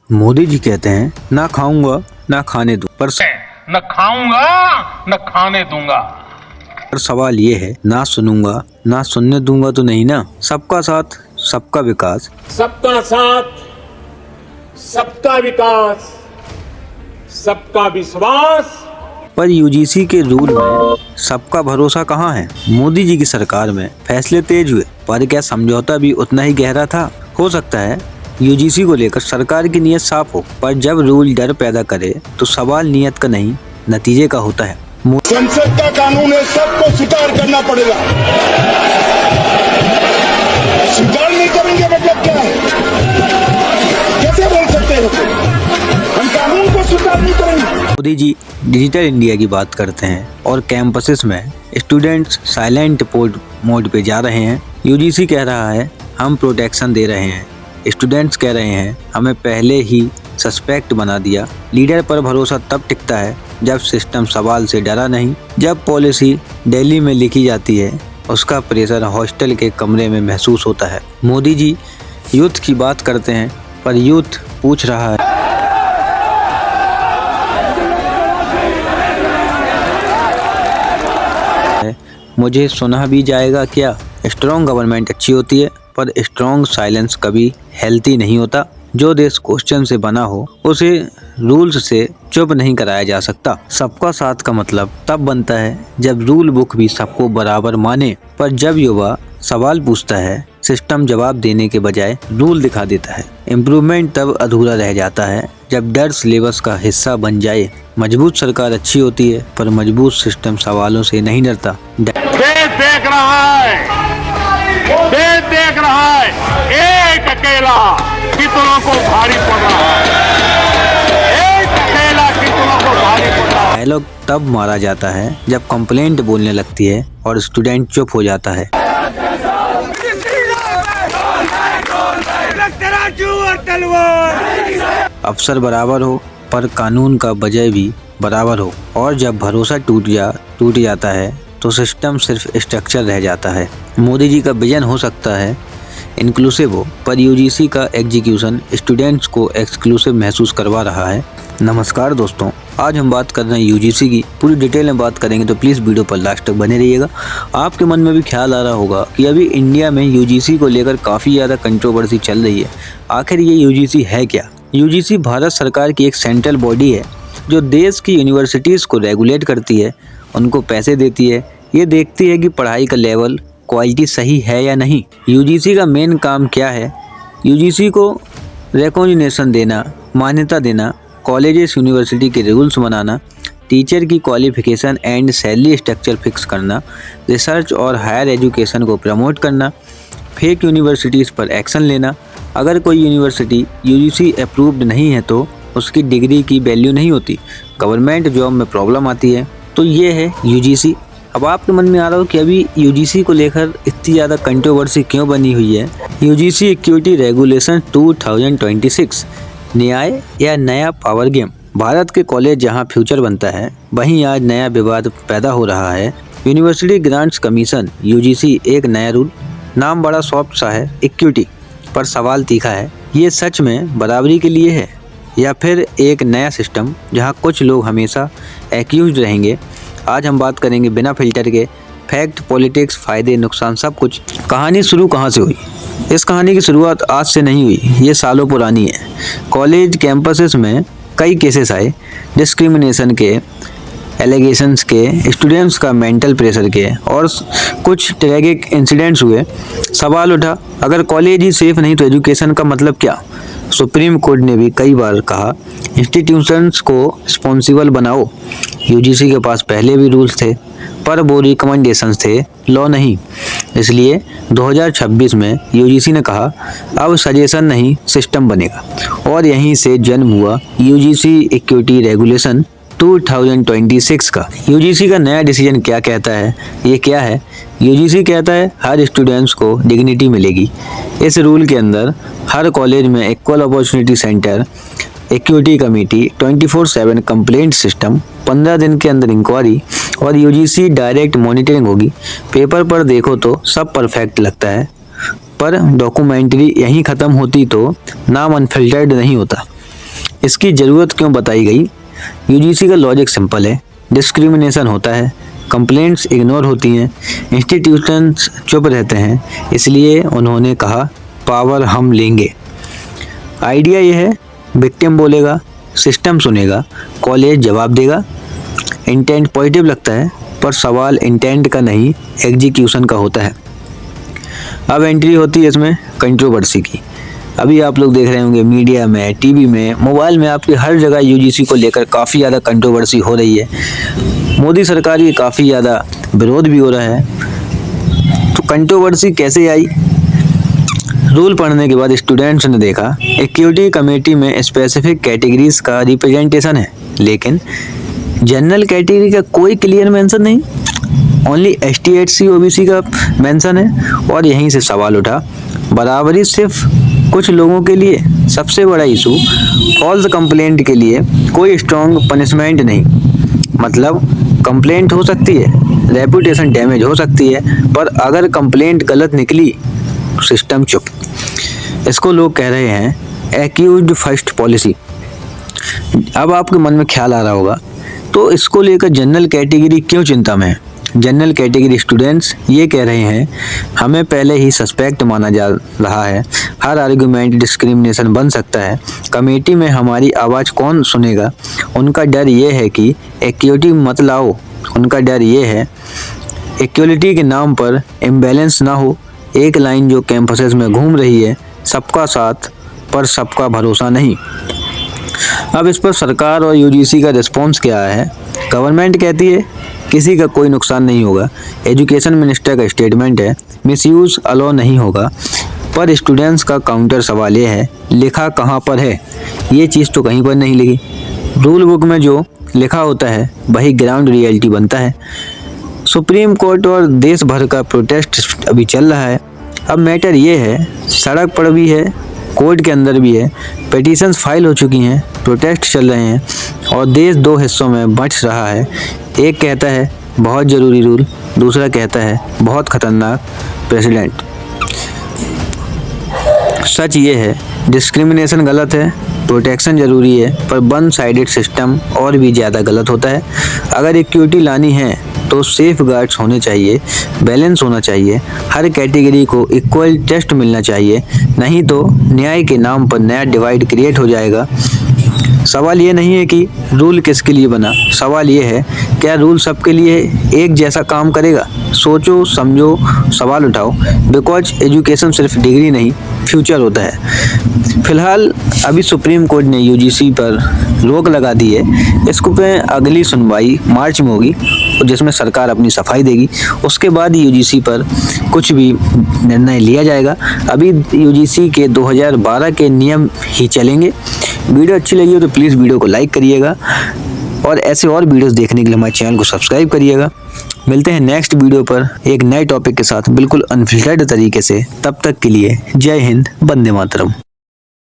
मोदी जी कहते हैं ना खाऊंगा ना खाने दूं, न खाऊंगा न खाने दूंगा। पर सवाल ये है ना सुनूंगा ना सुनने दूंगा तो नहीं ना। सबका साथ सबका विकास, सबका साथ सबका विकास, सबका विश्वास। पर यूजीसी के रूल में सबका भरोसा कहाँ है। मोदी जी की सरकार में फैसले तेज हुए पर क्या समझौता भी उतना ही गहरा था। हो सकता है यूजीसी को लेकर सरकार की नीयत साफ हो, पर जब रूल डर पैदा करे तो सवाल नीयत का नहीं नतीजे का होता है। संसद का कानून है, सबको स्वीकार करना पड़ेगा। स्वीकार नहीं करेंगे मतलब क्या है? कैसे बोल सकते हैं? हम कानून को स्वीकार नहीं करेंगे। मोदी जी डिजिटल इंडिया की बात करते हैं और कैंपसेस में स्टूडेंट्स साइलेंट मोड पे जा रहे हैं। यूजीसी कह रहा है हम प्रोटेक्शन दे रहे हैं, स्टूडेंट्स कह रहे हैं हमें पहले ही सस्पेक्ट बना दिया। लीडर पर भरोसा तब टिकता है जब सिस्टम सवाल से डरा नहीं। जब पॉलिसी दिल्ली में लिखी जाती है उसका प्रेशर हॉस्टल के कमरे में महसूस होता है। मोदी जी यूथ की बात करते हैं पर यूथ पूछ रहा है मुझे सुना भी जाएगा क्या। स्ट्रॉन्ग गवर्नमेंट अच्छी होती है पर स्ट्रॉन्ग साइलेंस कभी हेल्थी नहीं होता। जो देश क्वेश्चन से बना हो उसे रूल्स से चुप नहीं कराया जा सकता। सबका साथ का मतलब तब बनता है जब रूल बुक भी सबको बराबर माने, पर जब युवा सवाल पूछता है सिस्टम जवाब देने के बजाय रूल दिखा देता है। इम्प्रूवमेंट तब अधूरा रह जाता है जब डर सिलेबस का हिस्सा बन जाए। मजबूत सरकार अच्छी होती है पर मजबूत सिस्टम सवालों से नहीं डरता। देश देख रहा है, देश देख रहा है, एक अकेला कितनों को भारी पड़ रहा है, एक अकेला कितनों को भारी पड़ रहा है। डायलॉग तब मारा जाता है जब कंप्लेंट बोलने लगती है और स्टूडेंट चुप हो जाता है। अफसर बराबर हो पर कानून का वजह भी बराबर हो, और जब भरोसा टूट जाता है तो सिस्टम सिर्फ स्ट्रक्चर रह जाता है। मोदी जी का विजन हो सकता है इंक्लूसिव हो, पर यूजीसी का एग्जीक्यूशन स्टूडेंट्स को एक्सक्लूसिव महसूस करवा रहा है। नमस्कार दोस्तों, आज हम बात कर रहे हैं यूजीसी की। पूरी डिटेल में बात करेंगे तो प्लीज़ वीडियो पर लास्ट तक बने रहिएगा। आपके मन में भी ख्याल आ रहा होगा कि अभी इंडिया में यूजीसी को लेकर काफ़ी ज़्यादा कंट्रोवर्सी चल रही है। आखिर ये यूजीसी है क्या। यूजीसी भारत सरकार की एक सेंट्रल बॉडी है जो देश की यूनिवर्सिटीज़ को रेगुलेट करती है, उनको पैसे देती है, ये देखती है कि पढ़ाई का लेवल क्वालिटी सही है या नहीं। यूजीसी का मेन काम क्या है। यूजीसी को रिकॉग्निशन देना, मान्यता देना, कॉलेजेस यूनिवर्सिटी के रूल्स बनाना, टीचर की qualification and salary structure fix करना, रिसर्च और हायर एजुकेशन को प्रमोट करना, फेक यूनिवर्सिटीज़ पर एक्शन लेना। अगर कोई यूनिवर्सिटी यूजीसी अप्रूव्ड नहीं है तो उसकी डिग्री की वैल्यू नहीं होती। गवर्नमेंट जॉब में प्रॉब्लम आती है। तो ये है यूजीसी। अब आपके मन में आ रहा हो कि अभी यूजीसी को लेकर इतनी ज़्यादा कंट्रोवर्सी क्यों बनी हुई है। यूजीसी इक्विटी रेगुलेशन 2026 न्याय या नया पावर गेम। भारत के कॉलेज जहां फ्यूचर बनता है वहीं आज नया विवाद पैदा हो रहा है। यूनिवर्सिटी ग्रांट्स कमीशन यूजीसी एक नया रूल, नाम बड़ा सॉफ्ट सा है इक्विटी, पर सवाल तीखा है। ये सच में बराबरी के लिए है या फिर एक नया सिस्टम जहां कुछ लोग हमेशा एक्यूज रहेंगे। आज हम बात करेंगे बिना फिल्टर के, फैक्ट, पॉलिटिक्स, फ़ायदे, नुकसान, सब कुछ। कहानी शुरू कहाँ से हुई। इस कहानी की शुरुआत आज से नहीं हुई, ये सालों पुरानी है। कॉलेज कैंपसेस में कई केसेस आए, डिस्क्रिमिनेशन के, एलिगेशंस के, स्टूडेंट्स का मेंटल प्रेशर के, और कुछ ट्रैगिक इंसिडेंट्स हुए। सवाल उठा अगर कॉलेज ही सेफ नहीं तो एजुकेशन का मतलब क्या। सुप्रीम कोर्ट ने भी कई बार कहा इंस्टीट्यूशंस को रिस्पॉन्सिबल बनाओ। यूजीसी के पास पहले भी रूल्स थे पर वो रिकमेंडेशंस थे, लॉ नहीं। इसलिए 2026 में यूजीसी ने कहा अब सजेशन नहीं सिस्टम बनेगा, और यहीं से जन्म हुआ यूजीसी इक्विटी रेगुलेशन 2026 का। यूजीसी का नया डिसीजन क्या कहता है, ये क्या है। यूजीसी कहता है हर स्टूडेंट्स को डिग्निटी मिलेगी। इस रूल के अंदर हर कॉलेज में equal opportunity centre, equity committee, 24/7 complaint system, 15 दिन के अंदर इंक्वायरी और यूजीसी डायरेक्ट मॉनिटरिंग होगी। पेपर पर देखो तो सब परफेक्ट लगता है, पर डॉक्यूमेंट्री यहीं ख़त्म होती तो नाम अनफिल्टर्ड नहीं होता। इसकी ज़रूरत क्यों बताई गई? यूजीसी का लॉजिक सिंपल है, डिस्क्रिमिनेशन होता है, कंप्लेंट्स इग्नोर होती हैं, इंस्टीट्यूशंस चुप रहते हैं, इसलिए उन्होंने कहा पावर हम लेंगे। आइडिया ये है, विक्टिम बोलेगा, सिस्टम सुनेगा, कॉलेज जवाब देगा। इंटेंट पॉजिटिव लगता है, पर सवाल इंटेंट का नहीं एग्जीक्यूशन का होता है। अब एंट्री होती है इसमें कंट्रोवर्सी की। अभी आप लोग देख रहे होंगे मीडिया में, टीवी में, मोबाइल में, आपकी हर जगह यूजीसी को लेकर काफ़ी ज़्यादा कंट्रोवर्सी हो रही है। मोदी सरकार की काफ़ी ज़्यादा विरोध भी हो रहा है। तो कंट्रोवर्सी कैसे आई? रूल पढ़ने के बाद स्टूडेंट्स ने देखा एक्टिविटी कमेटी में स्पेसिफिक कैटेगरीज का रिप्रेजेंटेशन है, लेकिन जनरल कैटेगरी का कोई क्लियर मेंशन नहीं, ओनली ST SC OBC का मेंशन है। और यहीं से सवाल उठा, बराबरी सिर्फ कुछ लोगों के लिए। सबसे बड़ा इशू, फॉल्स कंप्लेंट के लिए कोई स्ट्रॉन्ग पनिशमेंट नहीं। मतलब कंप्लेंट हो सकती है, रेपुटेशन डैमेज हो सकती है, पर अगर कंप्लेंट गलत निकली सिस्टम चुप। इसको लोग कह रहे हैं एक्यूज्ड फर्स्ट पॉलिसी। अब आपके मन में ख्याल आ रहा होगा, तो इसको लेकर जनरल कैटेगरी क्यों चिंता में है? जनरल कैटेगरी स्टूडेंट्स ये कह रहे हैं हमें पहले ही सस्पेक्ट माना जा रहा है, हर आर्गुमेंट डिस्क्रिमिनेशन बन सकता है, कमेटी में हमारी आवाज़ कौन सुनेगा? उनका डर ये है कि इक्विटी मत लाओ, उनका डर ये है इक्वलिटी के नाम पर इम्बैलेंस ना हो। एक लाइन जो कैंपसेस में घूम रही है, सबका साथ पर सबका भरोसा नहीं। अब इस पर सरकार और यूजीसी का रिस्पॉन्स क्या है? गवर्नमेंट कहती है किसी का कोई नुकसान नहीं होगा, एजुकेशन मिनिस्टर का स्टेटमेंट है मिसयूज अलाउ नहीं होगा, पर स्टूडेंट्स का काउंटर सवाल ये है लिखा कहाँ पर है? ये चीज़ तो कहीं पर नहीं लिखी। रूल बुक में जो लिखा होता है वही ग्राउंड रियलिटी बनता है। सुप्रीम कोर्ट और देश भर का प्रोटेस्ट अभी चल रहा है। अब मैटर ये है, सड़क पर भी है, कोर्ट के अंदर भी है, पिटीशंस फाइल हो चुकी हैं, प्रोटेस्ट चल रहे हैं और देश दो हिस्सों में बंट रहा है। एक कहता है बहुत ज़रूरी रूल, दूसरा कहता है बहुत ख़तरनाक प्रेसिडेंट। सच ये है डिस्क्रिमिनेशन गलत है, प्रोटेक्शन ज़रूरी है, पर वन साइडेड सिस्टम और भी ज़्यादा गलत होता है। अगर इक्विटी लानी है तो सेफ गार्ड्स होने चाहिए, बैलेंस होना चाहिए, हर कैटेगरी को इक्वल टेस्ट मिलना चाहिए, नहीं तो न्याय के नाम पर नया डिवाइड क्रिएट हो जाएगा। सवाल ये नहीं है कि रूल किसके लिए बना, सवाल ये है क्या रूल सबके लिए एक जैसा काम करेगा? सोचो, समझो, सवाल उठाओ, बिकॉज एजुकेशन सिर्फ डिग्री नहीं फ्यूचर होता है। फिलहाल अभी सुप्रीम कोर्ट ने यूजीसी पर रोक लगा दी है। इसको पे अगली सुनवाई मार्च में होगी जिसमें सरकार अपनी सफाई देगी, उसके बाद यूजीसी पर कुछ भी निर्णय लिया जाएगा। अभी यूजीसी के 2012 के नियम ही चलेंगे। वीडियो अच्छी लगी हो तो प्लीज़ वीडियो को लाइक करिएगा और ऐसे और वीडियोस देखने के लिए हमारे चैनल को सब्सक्राइब करिएगा। मिलते हैं नेक्स्ट वीडियो पर एक नए टॉपिक के साथ बिल्कुल अनफिल्टर्ड तरीके से। तब तक के लिए जय हिंद, वंदे मातरम।